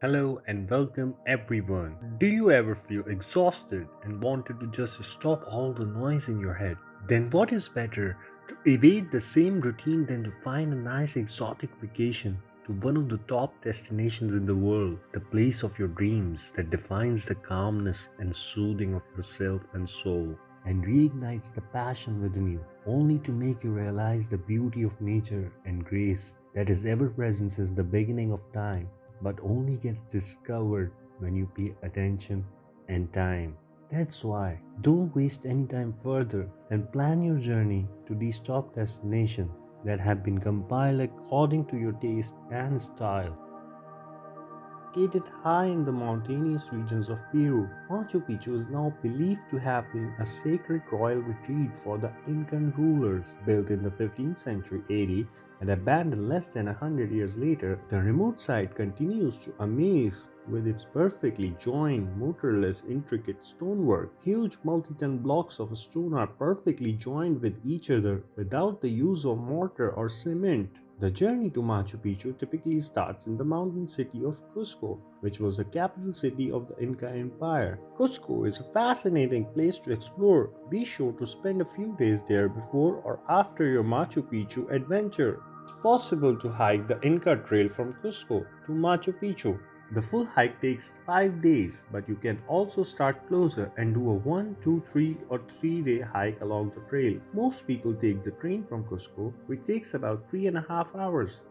Hello and welcome everyone. Do you ever feel exhausted and wanted to just stop all the noise in your head? Then what is better to evade the same routine than to find a nice exotic vacation to one of the top destinations in the world, the place of your dreams that defines the calmness and soothing of yourself and soul and reignites the passion within you, only to make you realize the beauty of nature and grace that is ever present since the beginning of time but only gets discovered when you pay attention and time. That's why don't waste any time further and plan your journey to these top destinations that have been compiled according to your taste and style. Located high in the mountainous regions of Peru, Machu Picchu is now believed to have been a sacred royal retreat for the Incan rulers. Built in the 15th century AD and abandoned less than 100 years later, the remote site continues to amaze with its perfectly joined, motorless, intricate stonework. Huge multi-ton blocks of stone are perfectly joined with each other without the use of mortar or cement. The journey to Machu Picchu typically starts in the mountain city of Cusco, which was the capital city of the Inca Empire. Cusco is a fascinating place to explore. Be sure to spend a few days there before or after your Machu Picchu adventure. It's possible to hike the Inca Trail from Cusco to Machu Picchu. The full hike takes 5 days, but you can also start closer and do a 1, 2, 3, or 3-day hike along the trail. Most people take the train from Cusco, which takes about 3.5 hours.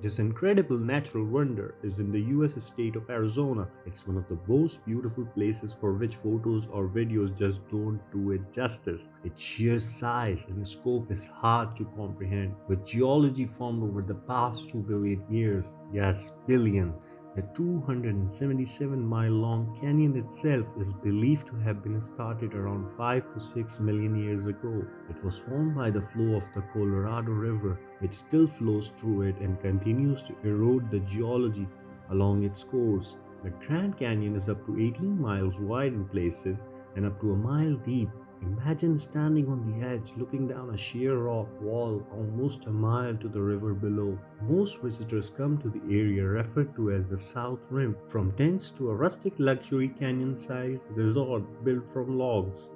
This incredible natural wonder is in the US state of Arizona. It's one of the most beautiful places for which photos or videos just don't do it justice. Its sheer size and scope is hard to comprehend, with geology formed over the past 2 billion years. Yes, billion. The 277-mile long canyon itself is believed to have been started around 5 to 6 million years ago. It was formed by the flow of the Colorado River, which still flows through it and continues to erode the geology along its course. The Grand Canyon is up to 18 miles wide in places and up to a mile deep. Imagine standing on the edge looking down a sheer rock wall almost a mile to the river below. Most visitors come to the area referred to as the South Rim, from tents to a rustic luxury canyon-sized resort built from logs.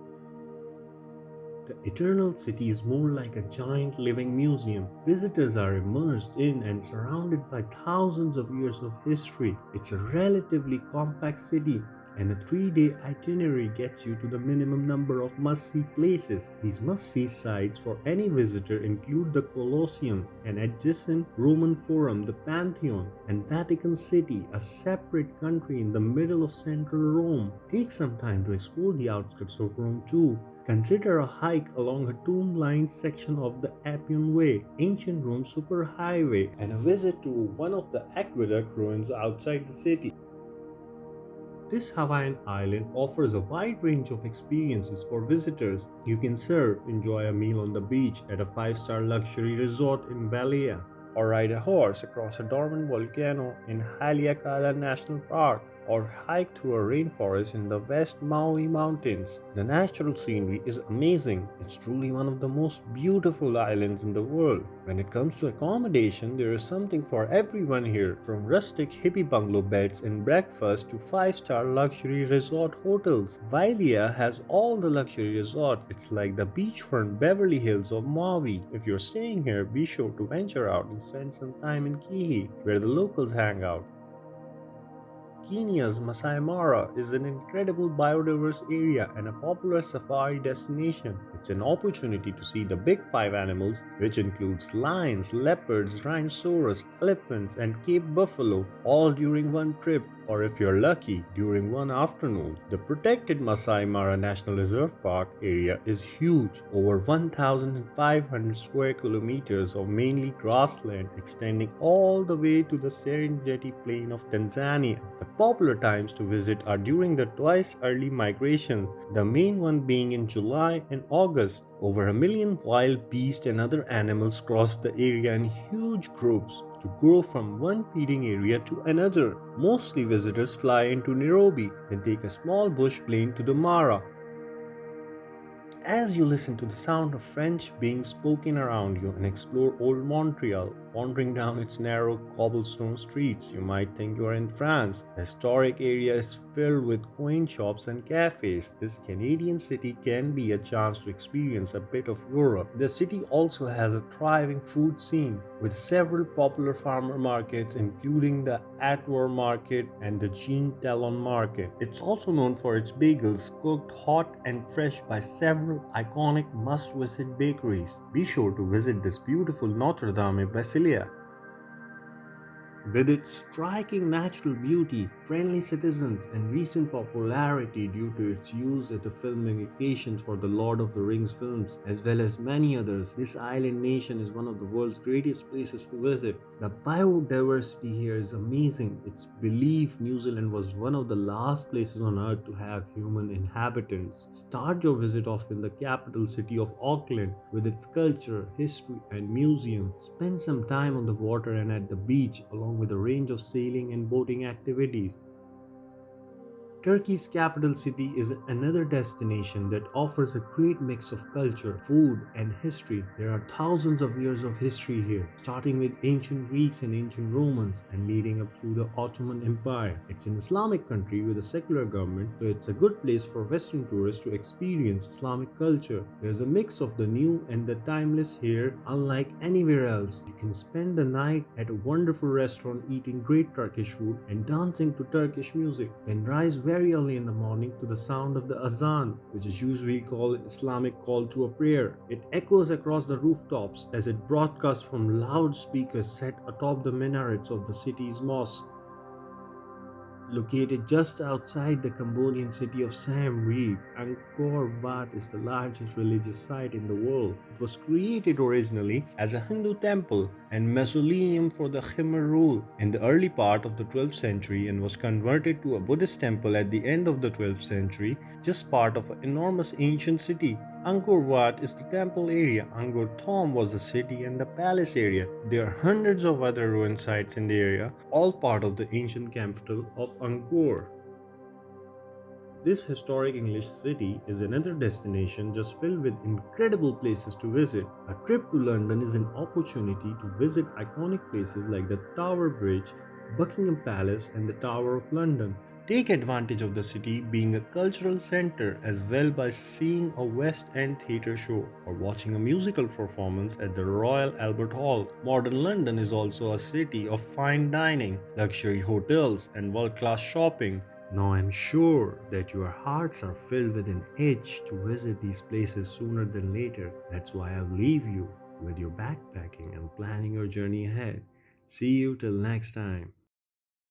The Eternal City is more like a giant living museum. Visitors are immersed in and surrounded by thousands of years of history. It's a relatively compact city, and a 3-day itinerary gets you to the minimum number of must-see places. These must-see sites for any visitor include the Colosseum, an adjacent Roman Forum, the Pantheon, and Vatican City, a separate country in the middle of central Rome. Take some time to explore the outskirts of Rome too. Consider a hike along a tomb-lined section of the Appian Way, ancient Rome superhighway, and a visit to one of the aqueduct ruins outside the city. This Hawaiian island offers a wide range of experiences for visitors. You can surf, enjoy a meal on the beach at a 5-star luxury resort in Valea, or ride a horse across a dormant volcano in Haleakala National Park, or hike through a rainforest in the West Maui Mountains. The natural scenery is amazing. It's truly one of the most beautiful islands in the world. When it comes to accommodation, there is something for everyone here, from rustic hippie bungalow beds and breakfast to 5-star luxury resort hotels. Wailea has all the luxury resorts. It's like the beachfront Beverly Hills of Maui. If you're staying here, be sure to venture out and spend some time in Kihi, where the locals hang out. Kenya's Masai Mara is an incredible biodiverse area and a popular safari destination. It's an opportunity to see the big five animals, which includes lions, leopards, rhinoceros, elephants, and Cape buffalo, all during one trip, or if you're lucky, during one afternoon. The protected Masai Mara National Reserve Park area is huge, over 1,500 square kilometers of mainly grassland extending all the way to the Serengeti Plain of Tanzania. The popular times to visit are during the twice early migrations, the main one being in July and August. Over a million wild beasts and other animals cross the area in huge groups to go from one feeding area to another. Mostly visitors fly into Nairobi, then take a small bush plane to the Mara. As you listen to the sound of French being spoken around you and explore Old Montreal, Wandering down its narrow cobblestone streets, you might think you are in France. The historic area is filled with quaint shops and cafes. This Canadian city can be a chance to experience a bit of Europe. The city also has a thriving food scene with several popular farmer markets, including the Atwar Market and the Jean Talon Market. It's also known for its bagels, cooked hot and fresh by several iconic must-visit bakeries. Be sure to visit this beautiful Notre Dame Basilica. With its striking natural beauty, friendly citizens, and recent popularity due to its use as the filming locations for the Lord of the Rings films, as well as many others, this island nation is one of the world's greatest places to visit. The biodiversity here is amazing. It's believed New Zealand was one of the last places on earth to have human inhabitants. Start your visit off in the capital city of Auckland with its culture, history, and museum. Spend some time on the water and at the beach along with a range of sailing and boating activities. Turkey's capital city is another destination that offers a great mix of culture, food, and history. There are thousands of years of history here, starting with ancient Greeks and ancient Romans and leading up through the Ottoman Empire. It's an Islamic country with a secular government, so it's a good place for Western tourists to experience Islamic culture. There's a mix of the new and the timeless here, unlike anywhere else. You can spend the night at a wonderful restaurant eating great Turkish food and dancing to Turkish music, then rise very early in the morning to the sound of the azan, which is usually called Islamic call to a prayer. It echoes across the rooftops as it broadcasts from loudspeakers set atop the minarets of the city's mosque. Located just outside the Cambodian city of Siem Reap, Angkor Wat is the largest religious site in the world. It was created originally as a Hindu temple and mausoleum for the Khmer rule in the early part of the 12th century and was converted to a Buddhist temple at the end of the 12th century, just part of an enormous ancient city. Angkor Wat is the temple area, Angkor Thom was the city and the palace area. There are hundreds of other ruin sites in the area, all part of the ancient capital of Angkor. This historic English city is another destination just filled with incredible places to visit. A trip to London is an opportunity to visit iconic places like the Tower Bridge, Buckingham Palace, and the Tower of London. Take advantage of the city being a cultural center as well by seeing a West End theatre show or watching a musical performance at the Royal Albert Hall. Modern London is also a city of fine dining, luxury hotels, and world-class shopping. Now I'm sure that your hearts are filled with an itch to visit these places sooner than later. That's why I'll leave you with your backpacking and planning your journey ahead. See you till next time.